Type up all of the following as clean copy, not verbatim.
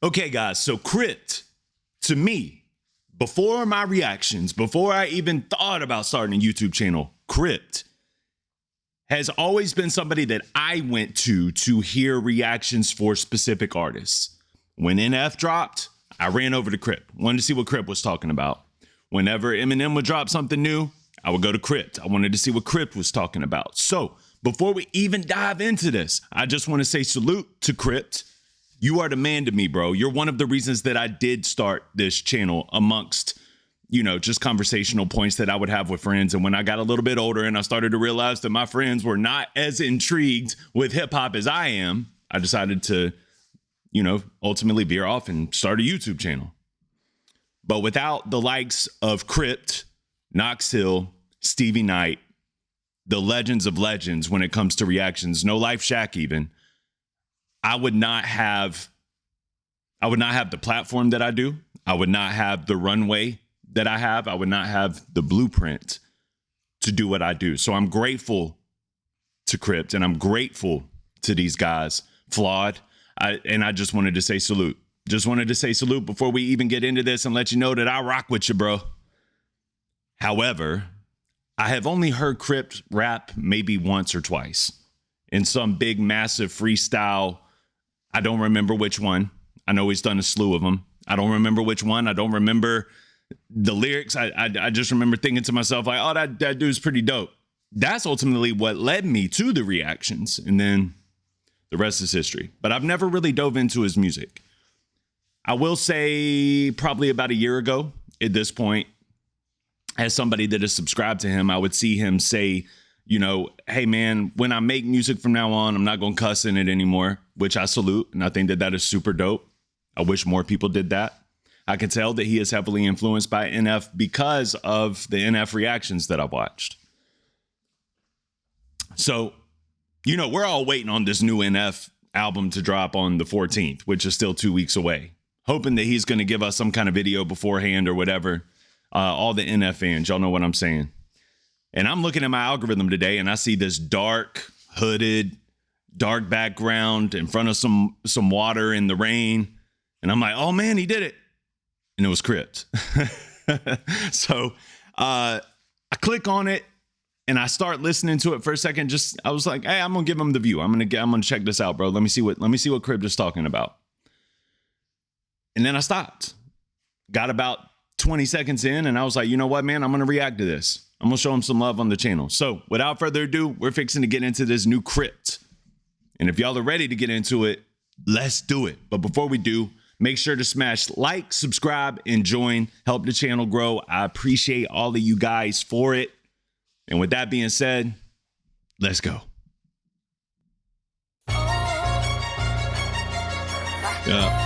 Okay, guys, so Crypt, to me, before my reactions, before I even thought about starting a YouTube channel, Crypt has always been somebody that I went to hear reactions for specific artists. When NF dropped, I ran over to Crypt, wanted to see what Crypt was talking about. Whenever Eminem would drop something new, I would go to Crypt. I wanted to see what Crypt was talking about. So before we even dive into this, I just want to say salute to Crypt. You are the man to me, bro. You're one of the reasons that I did start this channel amongst, just conversational points that I would have with friends. And when I got a little bit older and I started to realize that my friends were not as intrigued with hip hop as I am, I decided to, ultimately veer off and start a YouTube channel. But without the likes of Crypt, Knox Hill, Stevie Knight, the legends of legends when it comes to reactions, No Life Shack even, I would not have the platform that I do. I would not have the runway that I have. I would not have the blueprint to do what I do. So I'm grateful to Crypt and I'm grateful to these guys, Flawed. I just wanted to say salute. Just wanted to say salute before we even get into this and let you know that I rock with you, bro. However, I have only heard Crypt rap maybe once or twice in some big, massive freestyle. I don't remember which one. I know he's done a slew of them. I don't remember which one. I don't remember the lyrics. I just remember thinking to myself, like, oh, that dude's pretty dope. That's ultimately what led me to the reactions. And then the rest is history. But I've never really dove into his music. I will say probably about a year ago at this point, as somebody that is subscribed to him, I would see him say, hey, man, when I make music from now on, I'm not going to cuss in it anymore, which I salute. And I think that is super dope. I wish more people did that. I can tell that he is heavily influenced by NF because of the NF reactions that I've watched. So, we're all waiting on this new NF album to drop on the 14th, which is still 2 weeks away, hoping that he's going to give us some kind of video beforehand or whatever. All the NF fans, y'all know what I'm saying. And I'm looking at my algorithm today and I see this dark background in front of some water in the rain. And I'm like, oh man, he did it. And it was Crypt. So I click on it and I start listening to it for a second. I was like, hey, I'm gonna give him the view. I'm gonna check this out, bro. Let me see what Crypt is talking about. And then I stopped. Got about 20 seconds in and I was like, you know what, man, I'm gonna react to this. I'm gonna show him some love on the channel. So without further ado, we're fixing to get into this new Crypt. And if y'all are ready to get into it, let's do it. But before we do, make sure to smash like, subscribe, and join. Help the channel grow. I appreciate all of you guys for it. And with that being said, let's go. Yeah.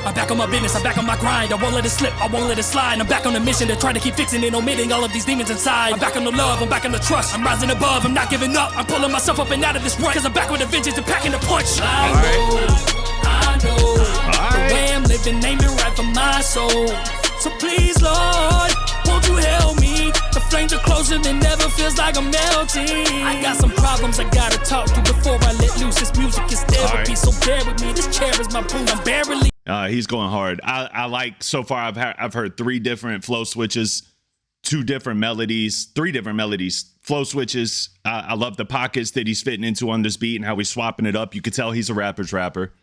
I'm back on my business, I'm back on my grind. I won't let it slip, I won't let it slide. I'm back on the mission to try to keep fixing and omitting all of these demons inside. I'm back on the love, I'm back on the trust. I'm rising above, I'm not giving up. I'm pulling myself up and out of this rut, cause I'm back with a vengeance and packing the punch. I know the way I'm living ain't been right for my soul. So please, Lord, won't you help me? The flames are closer than ever, feels like I'm melting. I got some problems I gotta talk to before I let loose. This music is therapy, so bear with me. This chair is my boon, I'm barely. He's going hard. I like, so far I've heard 3 different flow switches, 2 different melodies, 3 different melodies, flow switches. I love the pockets that he's fitting into on this beat and how he's swapping it up. You could tell he's a rapper's rapper.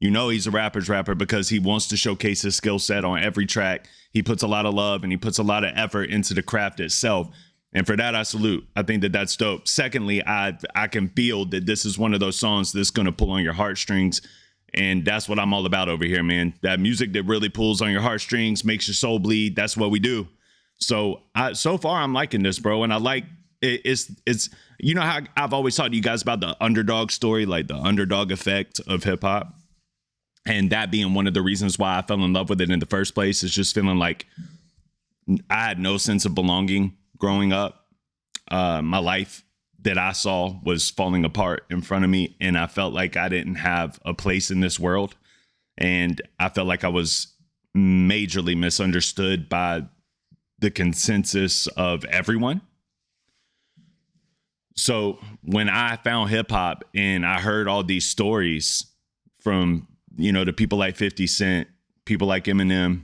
He's a rapper's rapper because he wants to showcase his skill set on every track. He puts a lot of love and he puts a lot of effort into the craft itself. And for that, I salute. I think that that's dope. Secondly, I can feel that this is one of those songs that's going to pull on your heartstrings. And that's what I'm all about over here, man. That music that really pulls on your heartstrings, makes your soul bleed. That's what we do. So so far, I'm liking this, bro. And I like it. It's how I've always talked to you guys about the underdog story, like the underdog effect of hip hop. And that being one of the reasons why I fell in love with it in the first place is just feeling like I had no sense of belonging growing up. My life that I saw was falling apart in front of me, and I felt like I didn't have a place in this world. And I felt like I was majorly misunderstood by the consensus of everyone. So when I found hip hop and I heard all these stories from, the people like 50 Cent, people like Eminem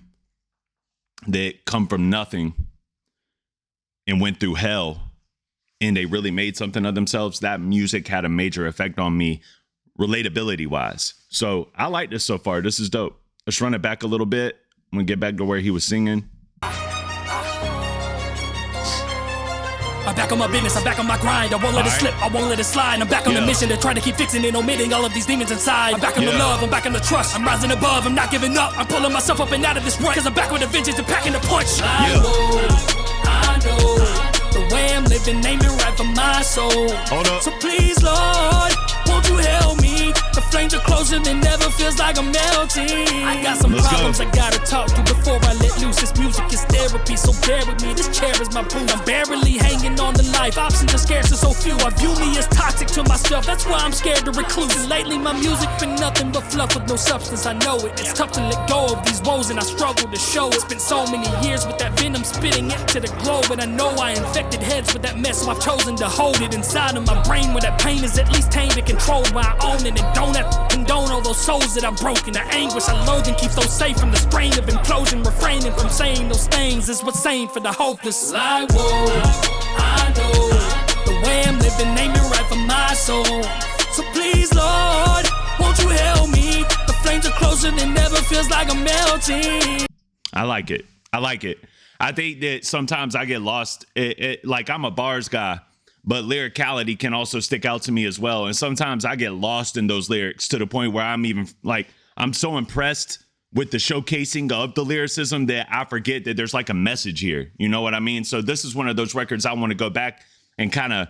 that come from nothing and went through hell and they really made something of themselves, that music had a major effect on me relatability wise. So I like this so far. This is dope. Let's run it back a little bit. I'm gonna get back to where he was singing. I'm back on my business, I'm back on my grind. I won't let it slip, I won't let it slide. I'm back on the mission to try to keep fixing and omitting all of these demons inside. I'm back on the love, I'm back on the trust. I'm rising above, I'm not giving up. I'm pulling myself up and out of this rut, cause I'm back with a vengeance and packing the punch. I know the way I'm living ain't been right for my soul. Hold up. So please, Lord, won't you help me? The flames are closer than never, feels like I'm melting. I got some problems I gotta talk to before I let loose. This music is therapy, so bear with me. This chair is my booth. I'm barely hanging on to life. Options are scarce and so few. I view me as toxic to myself. That's why I'm scared to recluse. And lately my music been nothing but fluff with no substance. I know it. It's tough to let go of these woes and I struggle to show it. It's been so many years with that venom spitting into the globe, and I know I infected heads with that mess, so I've chosen to hold it inside of my brain where that pain is at least tamed and controlled, where I own it and don't have to condone all those souls that I've broken. The anguish I loathe and keeps those safe from the strain of implosion. Refraining from saying those things is what's sane for the hopeless. Like, whoa, I know the way I'm living ain't been right for my soul. So please, Lord, won't you help me? The flames are closer than ever, feels like I'm melting. I like it. I like it. I think that sometimes I get lost. Like, I'm a bars guy, but lyricality can also stick out to me as well. And sometimes I get lost in those lyrics to the point where I'm even like, I'm so impressed with the showcasing of the lyricism that I forget that there's like a message here. You know what I mean? So this is one of those records I want to go back and kind of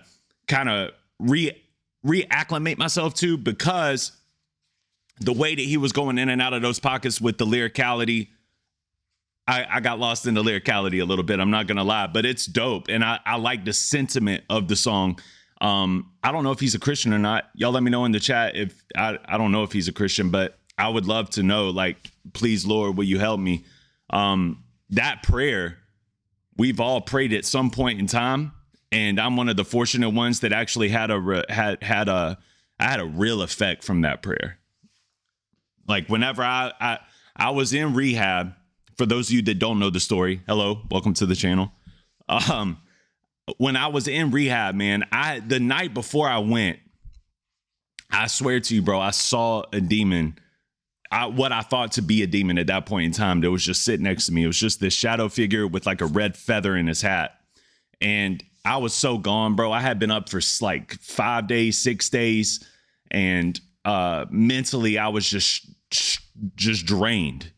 reacclimate myself to, because the way that he was going in and out of those pockets with the lyricality, I got lost in the lyricality a little bit. I'm not going to lie, but it's dope. And I like the sentiment of the song. I don't know if he's a Christian or not. Y'all let me know in the chat if I don't know if he's a Christian, but I would love to know, like, please, Lord, will you help me? That prayer, we've all prayed at some point in time. And I'm one of the fortunate ones that actually had a real effect from that prayer. Like, whenever I was in rehab, for those of you that don't know the story, hello, welcome to the channel. When I was in rehab, man, the night before I went, I swear to you, bro, I saw a demon, what I thought to be a demon at that point in time, that was just sitting next to me. It was just this shadow figure with like a red feather in his hat. And I was so gone, bro. I had been up for like 5 days, 6 days. And mentally, I was just drained,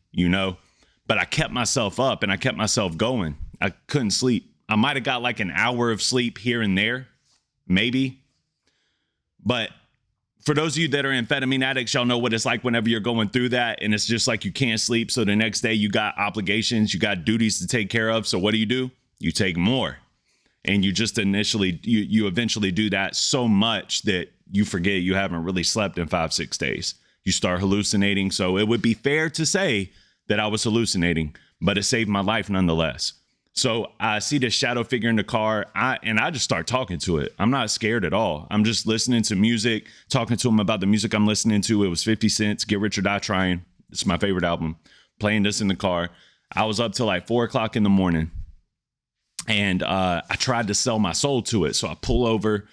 But I kept myself up and I kept myself going. I couldn't sleep. I might have got like an hour of sleep here and there, maybe. But for those of you that are amphetamine addicts, y'all know what it's like whenever you're going through that. And it's just like you can't sleep. So the next day you got obligations, you got duties to take care of. So what do? You take more. And you just you eventually do that so much that you forget you haven't really slept in 5-6 days. You start hallucinating. So it would be fair to say that I was hallucinating, but it saved my life nonetheless. So I see this shadow figure in the car, and I just start talking to it. I'm not scared at all. I'm just listening to music, talking to him about the music I'm listening to. It was 50 Cent's Get Rich or Die Trying. It's my favorite album. Playing this in the car. I was up till like 4 o'clock in the morning, and I tried to sell my soul to it. So I pull over,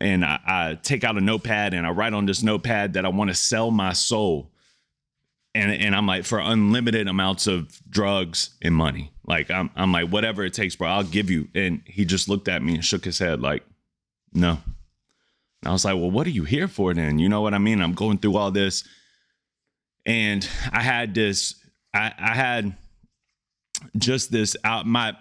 and I take out a notepad, and I write on this notepad that I want to sell my soul. And I'm like, for unlimited amounts of drugs and money. Like, I'm like, whatever it takes, bro, I'll give you. And he just looked at me and shook his head like, no. And I was like, well, what are you here for then? You know what I mean? I'm going through all this. And I had this, I had just this out. My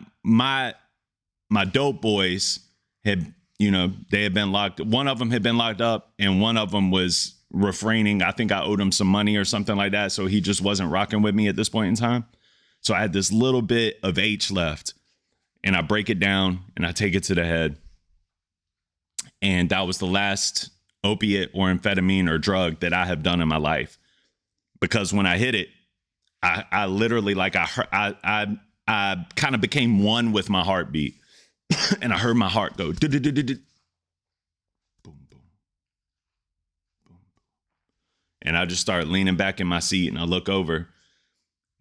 dope boys had, they had been locked. One of them had been locked up, and one of them was refraining. I think I owed him some money or something like that. So he just wasn't rocking with me at this point in time. So I had this little bit of H left, and I break it down and I take it to the head. And that was the last opiate or amphetamine or drug that I have done in my life. Because when I hit it, I literally, like, I kind of became one with my heartbeat. And I heard my heart go. And I just start leaning back in my seat and I look over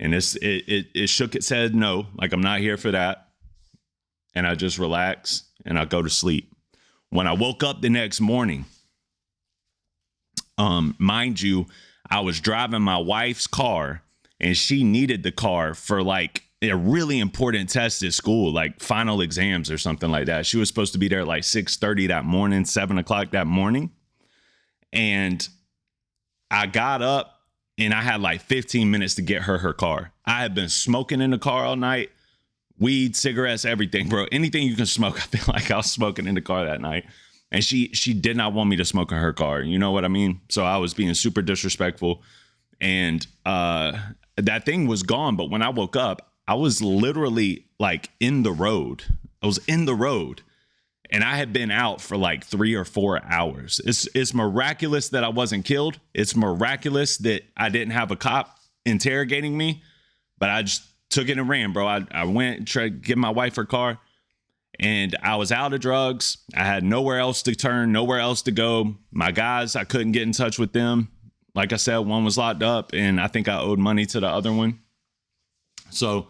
and it shook its head no, like I'm not here for that. And I just relax and I go to sleep. When I woke up the next morning, mind you, I was driving my wife's car and she needed the car for like a really important test at school, like final exams or something like that. She was supposed to be there at like 6:30 that morning, 7:00 that morning. And I got up and I had like 15 minutes to get her car. I had been smoking in the car all night, weed, cigarettes, everything, bro. Anything you can smoke. I feel like I was smoking in the car that night. And she did not want me to smoke in her car. You know what I mean? So I was being super disrespectful. And that thing was gone. But when I woke up, I was literally like in the road. I was in the road. And I had been out for like 3 or 4 hours. It's miraculous that I wasn't killed. It's miraculous that I didn't have a cop interrogating me. But I just took it and ran, bro. I went and tried to give my wife her car. And I was out of drugs. I had nowhere else to turn, nowhere else to go. My guys, I couldn't get in touch with them. Like I said, one was locked up and I think I owed money to the other one. So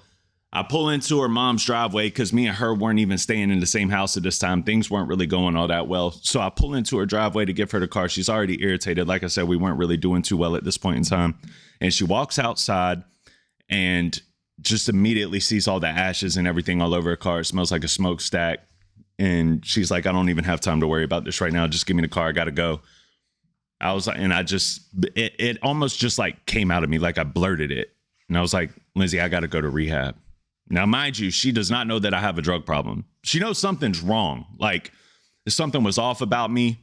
I pull into her mom's driveway because me and her weren't even staying in the same house at this time. Things weren't really going all that well. So I pull into her driveway to give her the car. She's already irritated. Like I said, we weren't really doing too well at this point in time. And she walks outside and just immediately sees all the ashes and everything all over her car. It smells like a smokestack. And she's like, I don't even have time to worry about this right now. Just give me the car. I got to go. I was like, and I just, it almost just like came out of me. Like I blurted it. And I was like, Lindsay, I got to go to rehab. Now, mind you, she does not know that I have a drug problem. She knows something's wrong. Like something was off about me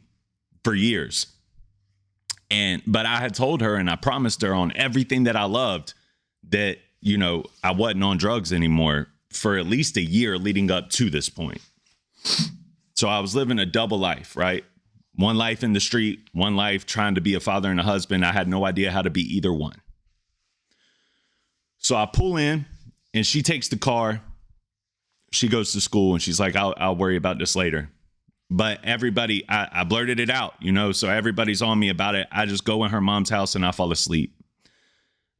for years. But I had told her and I promised her on everything that I loved that, you know, I wasn't on drugs anymore for at least a year leading up to this point. So I was living a double life, right? One life in the street, one life trying to be a father and a husband. I had no idea how to be either one. So I pull in and she takes the car. She goes to school and she's like, I'll worry about this later. But everybody, I blurted it out, you know, so everybody's on me about it. I just go in her mom's house and I fall asleep.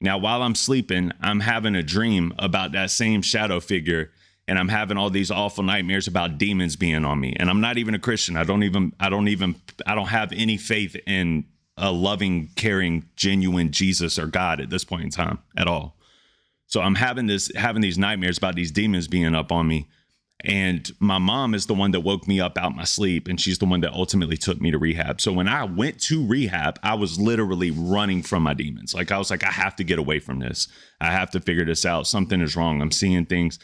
Now, while I'm sleeping, I'm having a dream about that same shadow figure. And I'm having all these awful nightmares about demons being on me. And I'm not even a Christian. I don't have any faith in a loving, caring, genuine Jesus or God at this point in time at all. So I'm having these nightmares about these demons being up on me. And my mom is the one that woke me up out my sleep. And she's the one that ultimately took me to rehab. So when I went to rehab, I was literally running from my demons. Like I was like, I have to get away from this. I have to figure this out. Something is wrong. I'm seeing things.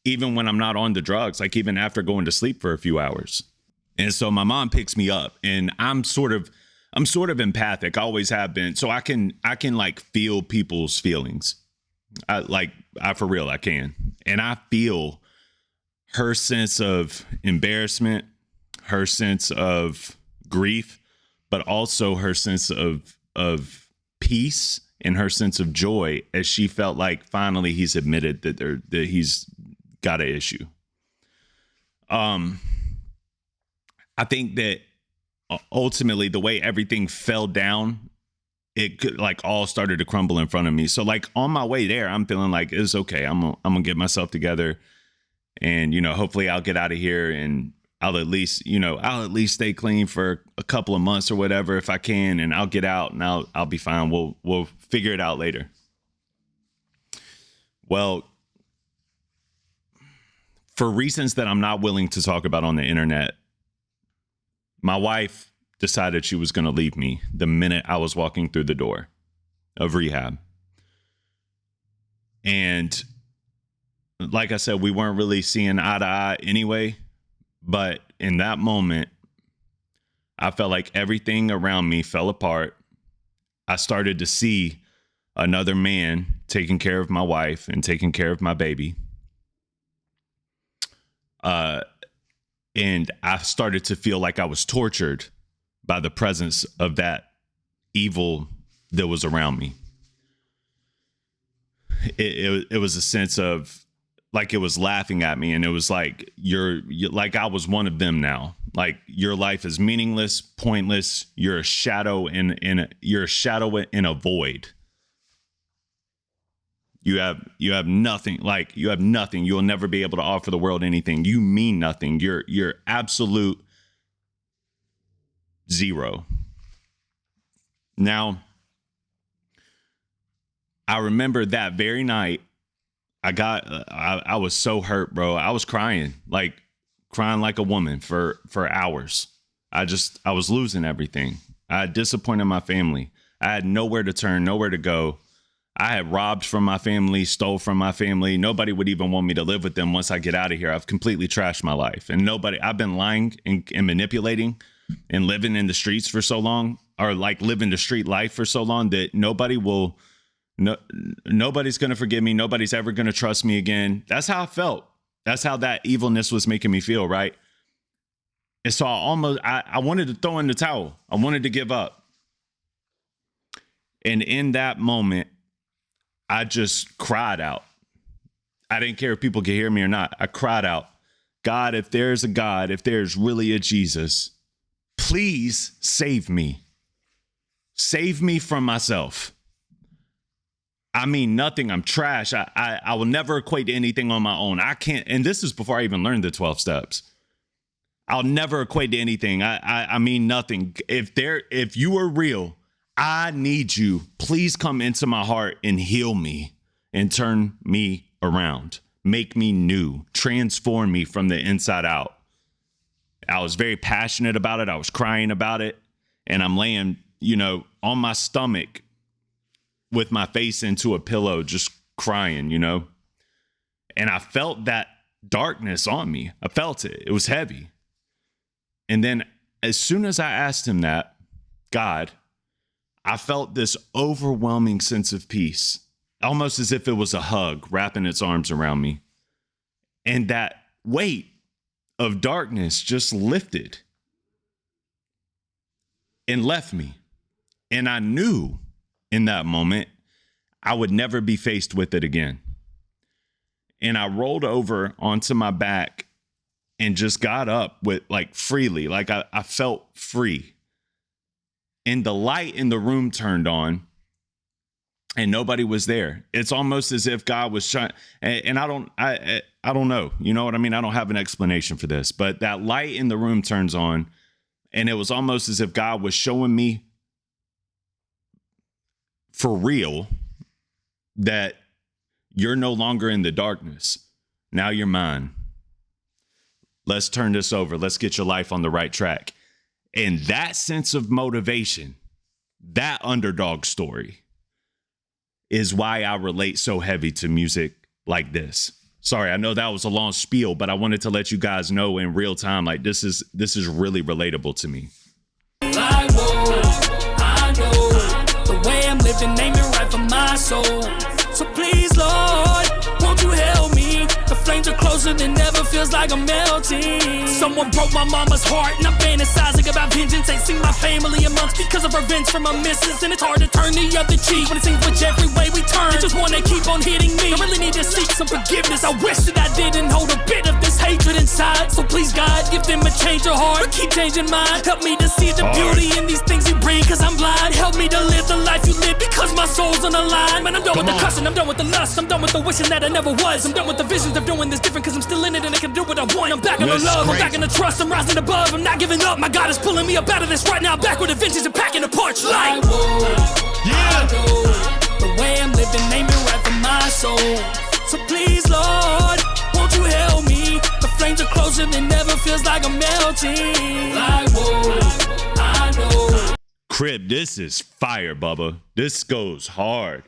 Even when I'm not on the drugs, like even after going to sleep for a few hours. And so my mom picks me up and I'm sort of empathic. I always have been. So I can like feel people's feelings. For real, I can. And I feel her sense of embarrassment, her sense of grief, but also her sense of peace and her sense of joy as she felt like finally he's admitted that he's got an issue. I think that ultimately the way everything fell down, it could, like all started to crumble in front of me. So like on my way there, I'm feeling like it's okay. I'm gonna get myself together and, you know, hopefully I'll get out of here and I'll at least stay clean for a couple of months or whatever if I can, and I'll get out and I'll be fine. We'll figure it out later. Well, for reasons that I'm not willing to talk about on the internet, my wife decided she was going to leave me the minute I was walking through the door of rehab. And like I said, we weren't really seeing eye to eye anyway. But in that moment, I felt like everything around me fell apart. I started to see another man taking care of my wife and taking care of my baby. And I started to feel like I was tortured by the presence of that evil that was around me. It was a sense of like it was laughing at me, and it was like you're like I was one of them now. Like your life is meaningless, pointless. You're a shadow you're a shadow in a void. You have nothing. Like you have nothing. You'll never be able to offer the world anything. You mean nothing. You're absolute zero. Now, I remember that very night. I was so hurt, bro. I was crying like a woman for hours. I was losing everything. I had disappointed my family. I had nowhere to turn, nowhere to go. I had robbed from my family, stole from my family. Nobody would even want me to live with them once I get out of here. I've completely trashed my life. And I've been lying and manipulating and living in the streets for so long, or like living the street life for so long, that nobody's going to forgive me. Nobody's ever going to trust me again. That's how I felt. That's how that evilness was making me feel, right? And so I wanted to throw in the towel. I wanted to give up. And in that moment, I just cried out. I didn't care if people could hear me or not. I cried out, God, if there's a God, if there's really a Jesus, please save me. Save me from myself. I mean, nothing. I'm trash. I will never equate to anything on my own. I can't. And this is before I even learned the 12 steps. I'll never equate to anything. I mean, nothing. If you are real, I need you. Please come into my heart and heal me and turn me around. Make me new. Transform me from the inside out. I was very passionate about it. I was crying about it. And I'm laying, on my stomach with my face into a pillow, just crying, And I felt that darkness on me. I felt it. It was heavy. And then as soon as I asked him that, God, I felt this overwhelming sense of peace, almost as if it was a hug wrapping its arms around me. And that weight of darkness just lifted and left me. And I knew in that moment I would never be faced with it again. And I rolled over onto my back and just got up with freely, I felt free. And the light in the room turned on and nobody was there. It's almost as if God was trying, and I don't know. You know what I mean? I don't have an explanation for this, but that light in the room turns on and it was almost as if God was showing me for real that you're no longer in the darkness. Now you're mine. Let's turn this over. Let's get your life on the right track. And that sense of motivation, that underdog story, is why I relate so heavy to music like this. Sorry, I know that was a long spiel, but I wanted to let you guys know in real time, this is really relatable to me. I know the way I'm living ain't been right for my soul. So please, Lord, won't you help me? The flames are closer than ever, feels like I'm melting. Someone broke my mama's heart and I'm fantasizing about vengeance. Ain't seen my family in months because of revenge from my missus. And it's hard to turn the other cheek when it seems which every way we turn, they just wanna keep on hitting me. I really need to seek some forgiveness. I wish that I didn't hold a bit of this hatred inside. So please, God, give them a change of heart, but keep changing mine. Help me to see the beauty in these things you bring, cause I'm blind. Help me to live the life you live because my soul's on the line. Man, I'm done with the cussing, I'm done with the lust, I'm done with the wishing that I never was. I'm done with the visions of doing this different cause I'm still in it and I can do what I want. I'm back on the love, I'm back in the trust, I'm rising above, I'm not giving up. My God is pulling me up out of this right now, back with a vengeance and packing a porch light. I know the way I'm living ain't been right for my soul. So please, Lord, won't you help me? The flames are closer than ever, feels like I'm melting. I know. Crypt, this is fire, Bubba. This goes hard.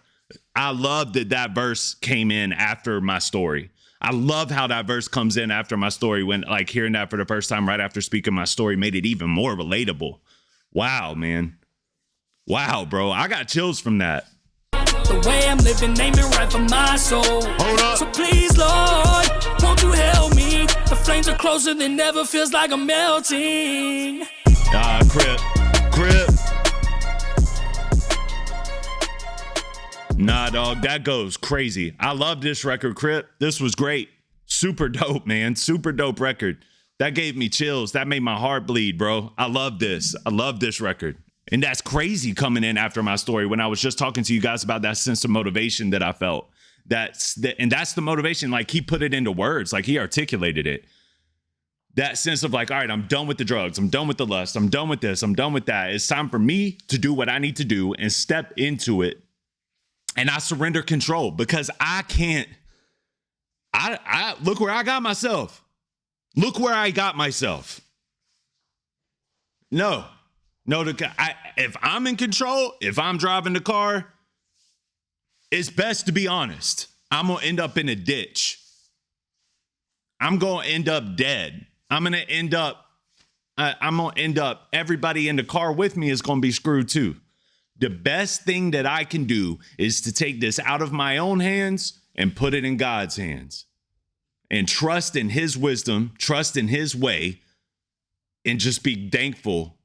I love that verse came in after my story. I love how that verse comes in after my story, when hearing that for the first time right after speaking my story made it even more relatable. Wow, man. Wow, bro. I got chills from that. The way I'm living ain't been right for my soul. Hold up. So please, Lord, won't you help me? The flames are closer than ever, feels like I'm melting. Crypt. Nah, dog, that goes crazy. I love this record, Crypt. This was great. Super dope, man. Super dope record. That gave me chills. That made my heart bleed, bro. I love this. I love this record. And that's crazy coming in after my story when I was just talking to you guys about that sense of motivation that I felt. That's the motivation. Like, he put it into words, like he articulated it. That sense of like, all right, I'm done with the drugs. I'm done with the lust. I'm done with this. I'm done with that. It's time for me to do what I need to do and step into it. And I surrender control because I can't. I look where I got myself. Look where I got myself. No, if I'm in control, if I'm driving the car, it's best to be honest. I'm going to end up in a ditch. I'm going to end up dead. I'm going to end up, everybody in the car with me is going to be screwed too. The best thing that I can do is to take this out of my own hands and put it in God's hands and trust in his wisdom, trust in his way, and just be thankful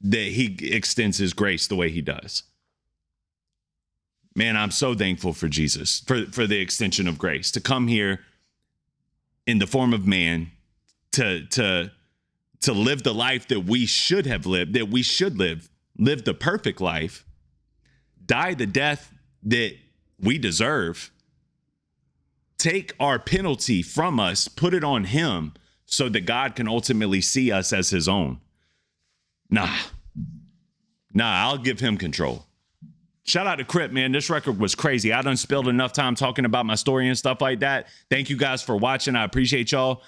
that he extends his grace the way he does. Man, I'm so thankful for Jesus, for the extension of grace, to come here in the form of man, to live the life that we should have lived, that we should live the perfect life, die the death that we deserve, take our penalty from us, put it on him so that God can ultimately see us as his own. Nah, I'll give him control. Shout out to Crypt, man. This record was crazy. I done spilled enough time talking about my story and stuff like that. Thank you guys for watching. I appreciate y'all.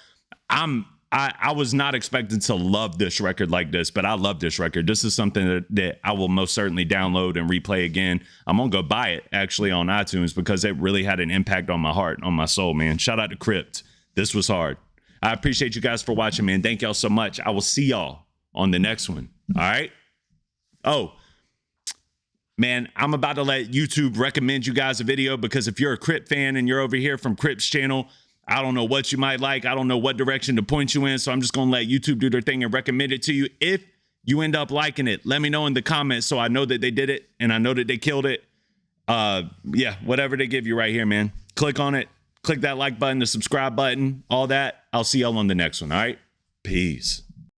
I was not expecting to love this record like this, but I love this record. This is something that I will most certainly download and replay again. I'm going to go buy it actually on iTunes because it really had an impact on my heart, on my soul, man. Shout out to Crypt. This was hard. I appreciate you guys for watching, man. Thank y'all so much. I will see y'all on the next one. All right. Oh, man, I'm about to let YouTube recommend you guys a video because if you're a Crypt fan and you're over here from Crypt's channel, I don't know what you might like. I don't know what direction to point you in. So I'm just going to let YouTube do their thing and recommend it to you. If you end up liking it, let me know in the comments so I know that they did it and I know that they killed it. Yeah, whatever they give you right here, man. Click on it. Click that like button, the subscribe button, all that. I'll see y'all on the next one. All right. Peace.